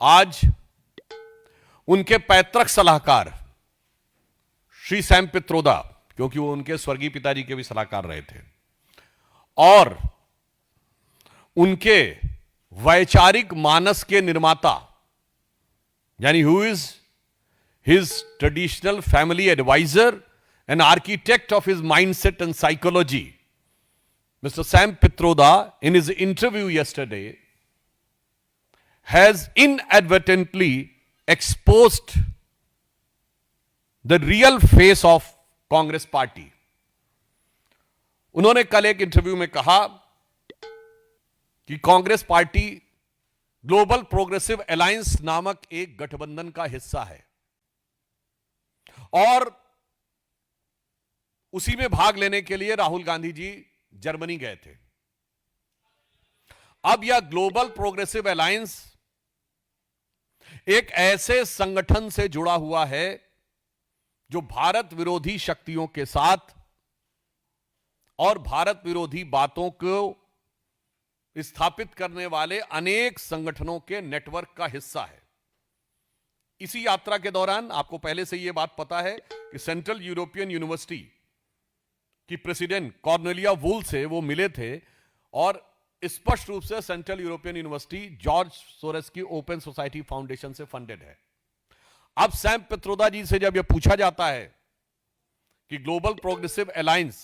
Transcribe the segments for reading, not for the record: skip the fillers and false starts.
आज उनके पैतृक सलाहकार श्री सैम पित्रोदा, क्योंकि वो उनके स्वर्गीय पिताजी के भी सलाहकार रहे थे, और उनके वैचारिक मानस के निर्माता यानी who is his traditional family advisor and architect of his mindset and psychology, Mr. Sam Pitroda, in his interview yesterday, has inadvertently exposed the real face of Congress party. उन्होंने कल एक इंटरव्यू में कहा कि Congress party global progressive alliance नामक एक गठबंधन का हिस्सा है और उसी में भाग लेने के लिए राहुल गांधी जी जर्मनी गए थे। अब यह ग्लोबल प्रोग्रेसिव अलायंस एक ऐसे संगठन से जुड़ा हुआ है जो भारत विरोधी शक्तियों के साथ और भारत विरोधी बातों को स्थापित करने वाले अनेक संगठनों के नेटवर्क का हिस्सा है। इसी यात्रा के दौरान आपको पहले से यह बात पता है कि सेंट्रल यूरोपियन यूनिवर्सिटी कि प्रेसिडेंट कॉर्नेलिया वुल से वो मिले थे और स्पष्ट रूप से central European university George Soros की ओपन सोसाइटी फाउंडेशन से फंडेड है। अब सैम पित्रोदा जी से जब यह पूछा जाता है कि ग्लोबल प्रोग्रेसिव अलायंस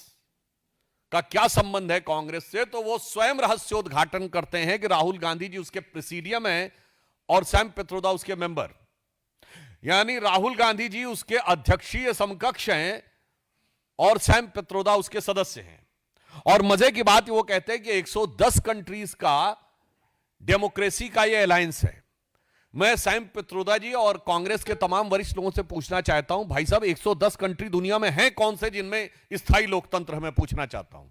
का क्या संबंध है कांग्रेस से, तो वो स्वयं रहस्योद्घाटन करते हैं कि राहुल गांधी जी उसके प्रेसिडियम हैं और सैम पित्रोदा उसके मेंबर, यानी राहुल गांधी जी उसके अध्यक्षीय समकक्ष हैं और सैम पित्रोदा उसके सदस्य हैं। और मजे की बात वो कहते हैं कि 110 कंट्रीज का डेमोक्रेसी का ये अलायंस है। मैं सैम पित्रोदा जी और कांग्रेस के तमाम वरिष्ठ लोगों से पूछना चाहता हूं, भाई साहब 110 कंट्री दुनिया में हैं कौन से जिनमें स्थायी लोकतंत्र है? मैं पूछना चाहता हूं।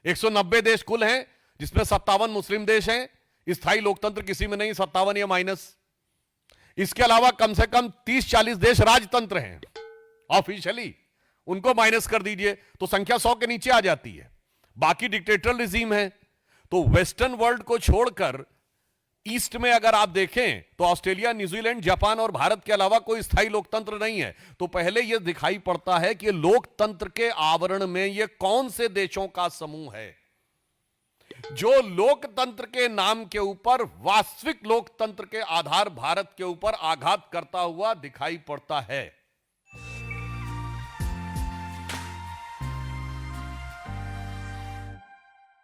190 देश कुल हैं जिसमें 57 मुस्लिम देश हैं, स्थायी लोकतंत्र किसी में नहीं, 57 या माइनस। इसके अलावा कम से कम 30-40 देश राजतंत्र हैं ऑफिशियली, उनको माइनस कर दीजिए तो संख्या 100 के नीचे आ जाती है। बाकी डिक्टेटर रिजीम है। तो वेस्टर्न वर्ल्ड को छोड़कर ईस्ट में अगर आप देखें तो ऑस्ट्रेलिया, न्यूजीलैंड, जापान और भारत के अलावा कोई स्थायी लोकतंत्र नहीं है। तो पहले यह दिखाई पड़ता है कि लोकतंत्र के आवरण में यह कौन से देशों का समूह है जो लोकतंत्र के नाम के ऊपर वास्तविक लोकतंत्र के आधार भारत के ऊपर आघात करता हुआ दिखाई पड़ता है।